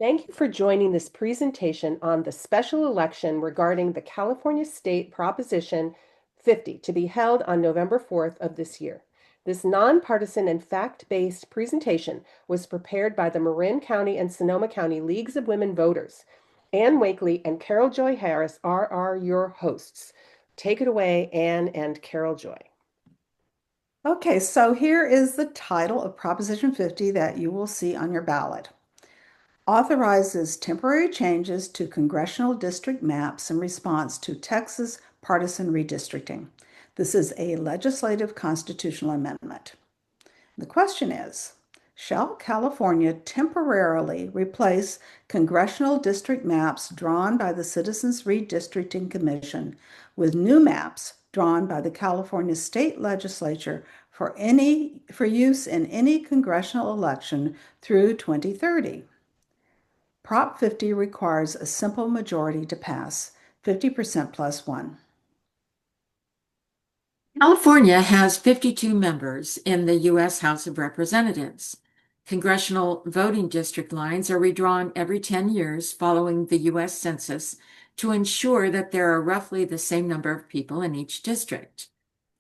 Thank you for joining this presentation on the special election regarding the California State Proposition 50 to be held on November 4th of this year. This nonpartisan and fact-based presentation was prepared by the Marin County and Sonoma County Leagues of Women Voters. Ann Wakely and Carol Joy Harris are your hosts. Take it away, Ann and Carol Joy. Okay, so here is the title of Proposition 50 that you will see on your ballot. Authorizes temporary changes to congressional district maps in response to Texas partisan redistricting. This is a legislative constitutional amendment. The question is, shall California temporarily replace congressional district maps drawn by the Citizens Redistricting Commission with new maps drawn by the California State Legislature for use in any congressional election through 2030? Prop 50 requires a simple majority to pass, 50% plus one. California has 52 members in the U.S. House of Representatives. Congressional voting district lines are redrawn every 10 years following the U.S. Census to ensure that there are roughly the same number of people in each district.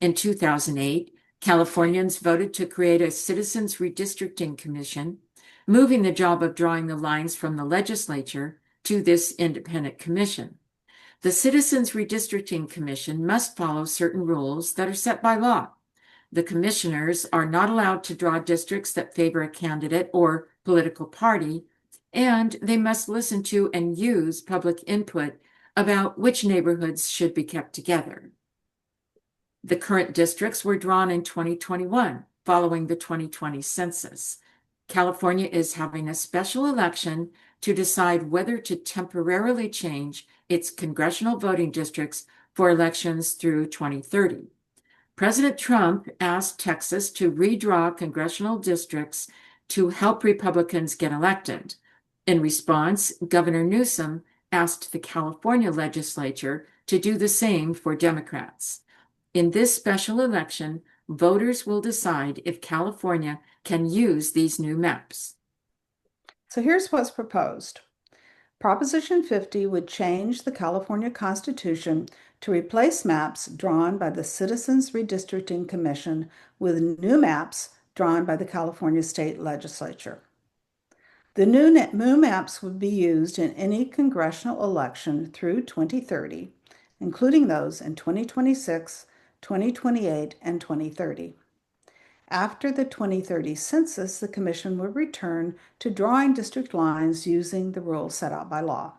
In 2008, Californians voted to create a Citizens Redistricting Commission, moving the job of drawing the lines from the legislature to this independent commission. The Citizens Redistricting Commission must follow certain rules that are set by law. The commissioners are not allowed to draw districts that favor a candidate or political party, and they must listen to and use public input about which neighborhoods should be kept together. The current districts were drawn in 2021, following the 2020 census. California is having a special election to decide whether to temporarily change its congressional voting districts for elections through 2030. President Trump asked Texas to redraw congressional districts to help Republicans get elected. In response, Governor Newsom asked the California legislature to do the same for Democrats. In this special election, voters will decide if California can use these new maps. So here's what's proposed. Proposition 50 would change the California Constitution to replace maps drawn by the Citizens Redistricting Commission with new maps drawn by the California State Legislature. The new maps would be used in any congressional election through 2030, including those in 2026, 2028, and 2030. After the 2030 census, the commission would return to drawing district lines using the rules set out by law.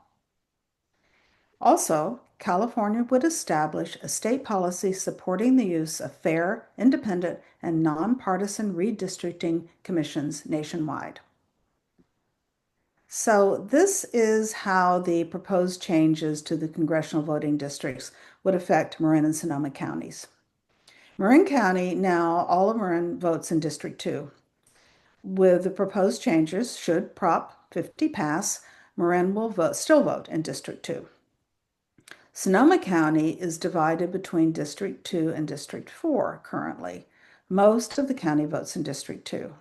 Also, California would establish a state policy supporting the use of fair, independent, and nonpartisan redistricting commissions nationwide. So this is how the proposed changes to the congressional voting districts would affect Marin and Sonoma counties. Marin County, now all of Marin votes in District 2. With the proposed changes, should Prop 50 pass, Marin will still vote in District 2. Sonoma County is divided between District 2 and District 4 currently. Most of the county votes in District 2.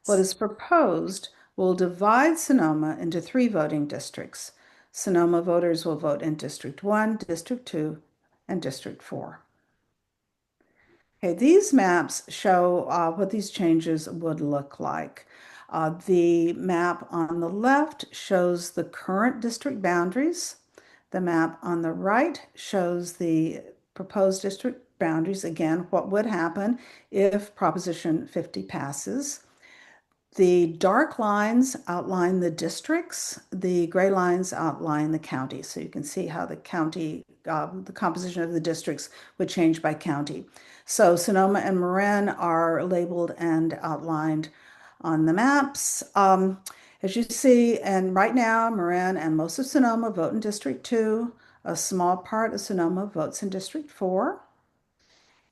What is proposed will divide Sonoma into 3 voting districts. Sonoma voters will vote in District 1, District 2, and District 4. Okay, these maps show what these changes would look like. The map on the left shows the current district boundaries. The map on the right shows the proposed district boundaries. Again, what would happen if Proposition 50 passes. The dark lines outline the districts. The gray lines outline the county. So you can see how the county, the composition of the districts would change by county. So Sonoma and Marin are labeled and outlined on the maps. As you see, and right now, Marin and most of Sonoma vote in District 2. A small part of Sonoma votes in District 4.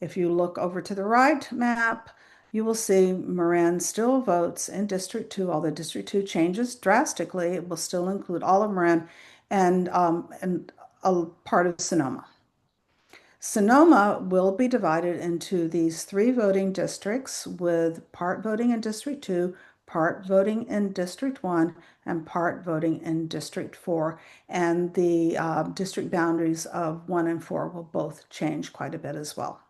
If you look over to the right map, you will see Marin still votes in District 2, although District 2 changes drastically. It will still include all of Marin and a part of Sonoma. Sonoma will be divided into these 3 voting districts with part voting in District 2, part voting in District 1 and part voting in District 4. And the district boundaries of 1 and 4 will both change quite a bit as well.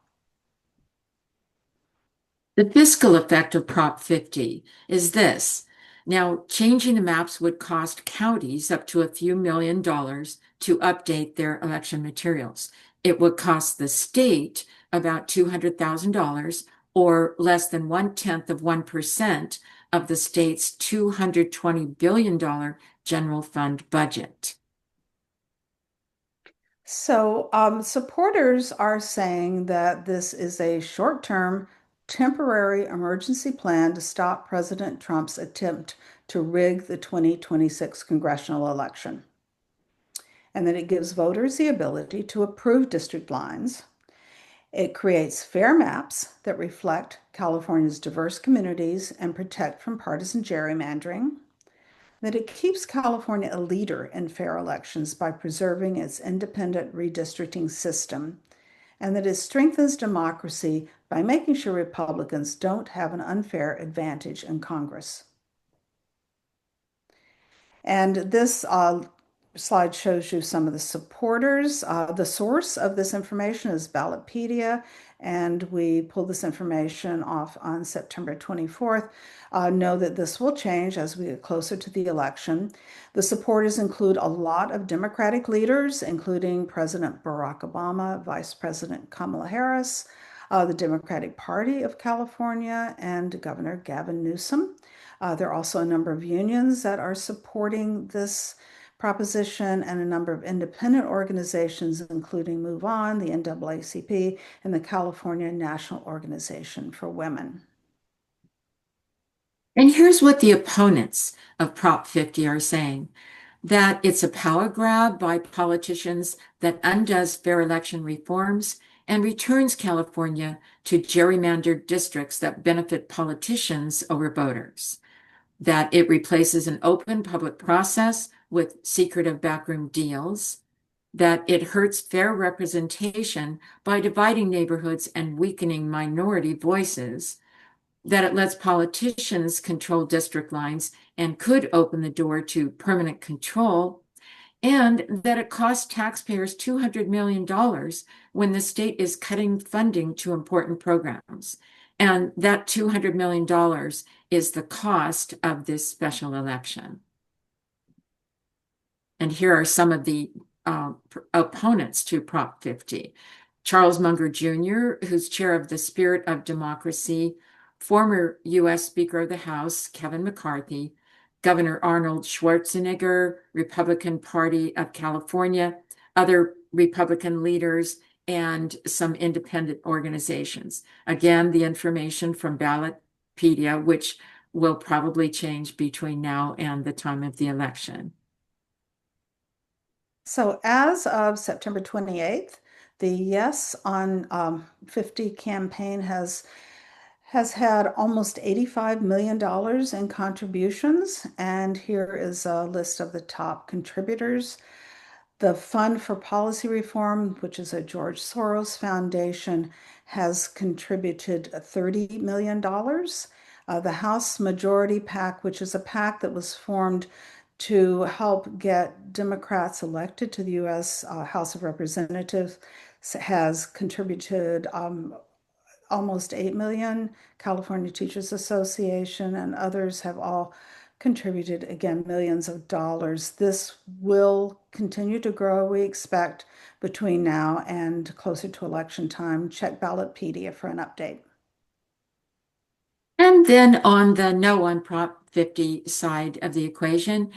The fiscal effect of Prop 50 is this. Now, changing the maps would cost counties up to a few $1,000,000 to update their election materials. It would cost the state about $200,000 or less than 1/10 of 1% of the state's $220 billion general fund budget. So supporters are saying that this is a short-term, temporary emergency plan to stop President Trump's attempt to rig the 2026 congressional election, and that it gives voters the ability to approve district lines. It creates fair maps that reflect California's diverse communities and protect from partisan gerrymandering. That it keeps California a leader in fair elections by preserving its independent redistricting system, and that it strengthens democracy by making sure Republicans don't have an unfair advantage in Congress. And this slide shows you some of the supporters. The source of this information is Ballotpedia, and we pulled this information off on September 24th. Know that this will change as we get closer to the election. The supporters include a lot of Democratic leaders, including President Barack Obama, Vice President Kamala Harris, the Democratic Party of California, and Governor Gavin Newsom. There are also a number of unions that are supporting this proposition, and a number of independent organizations, including Move On, the NAACP, and the California National Organization for Women. And here's what the opponents of Prop 50 are saying, that it's a power grab by politicians that undoes fair election reforms and returns California to gerrymandered districts that benefit politicians over voters, that it replaces an open public process with secretive backroom deals, that it hurts fair representation by dividing neighborhoods and weakening minority voices, that it lets politicians control district lines and could open the door to permanent control, and that it costs taxpayers $200 million when the state is cutting funding to important programs. And that $200 million is the cost of this special election. And here are some of the opponents to Prop 50. Charles Munger Jr., who's chair of the Spirit of Democracy, former U.S. Speaker of the House, Kevin McCarthy, Governor Arnold Schwarzenegger, Republican Party of California, other Republican leaders, and some independent organizations. Again, the information from Ballotpedia, which will probably change between now and the time of the election. So as of September 28th, the Yes on 50 campaign has had almost $85 million in contributions. And here is a list of the top contributors. The Fund for Policy Reform, which is a George Soros foundation, has contributed $30 million. The House Majority PAC, which is a PAC that was formed to help get Democrats elected to the U.S. House of Representatives, has contributed almost $8 million. California Teachers Association and others have all contributed, again, millions of dollars. This will continue to grow, we expect, between now and closer to election time. Check Ballotpedia for an update. And then on the no on Prop 50 side of the equation,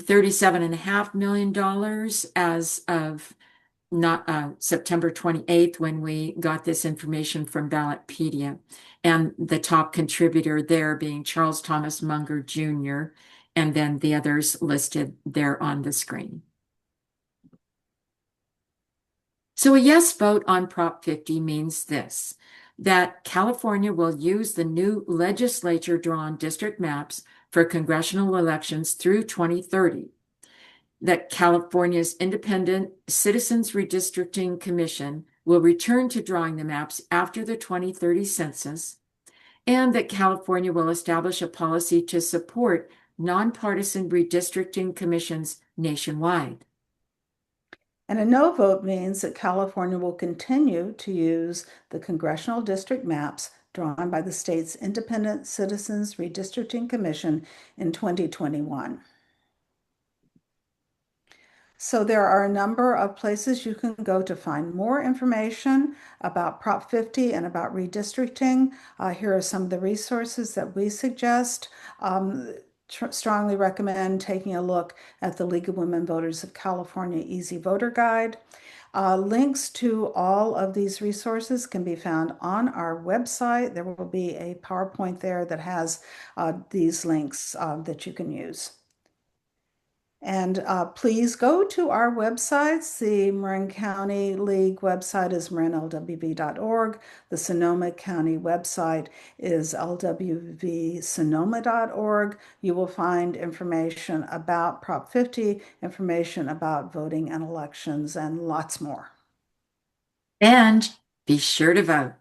$37.5 million as of September 28th, when we got this information from Ballotpedia, and the top contributor there being Charles Thomas Munger Jr., and then the others listed there on the screen. So a yes vote on Prop 50 means this, that California will use the new legislature-drawn district maps for congressional elections through 2030, that California's Independent Citizens Redistricting Commission will return to drawing the maps after the 2030 census, and that California will establish a policy to support nonpartisan redistricting commissions nationwide. And a no vote means that California will continue to use the congressional district maps drawn by the state's Independent Citizens Redistricting Commission in 2021. So there are a number of places you can go to find more information about Prop 50 and about redistricting. Here are some of the resources that we suggest. Strongly recommend taking a look at the League of Women Voters of California Easy Voter Guide. Links to all of these resources can be found on our website. There will be a PowerPoint there that has these links that you can use. And please go to our websites. The Marin County League website is marinlwv.org. The Sonoma County website is lwvsonoma.org. You will find information about Prop 50, information about voting and elections, and lots more. And be sure to vote.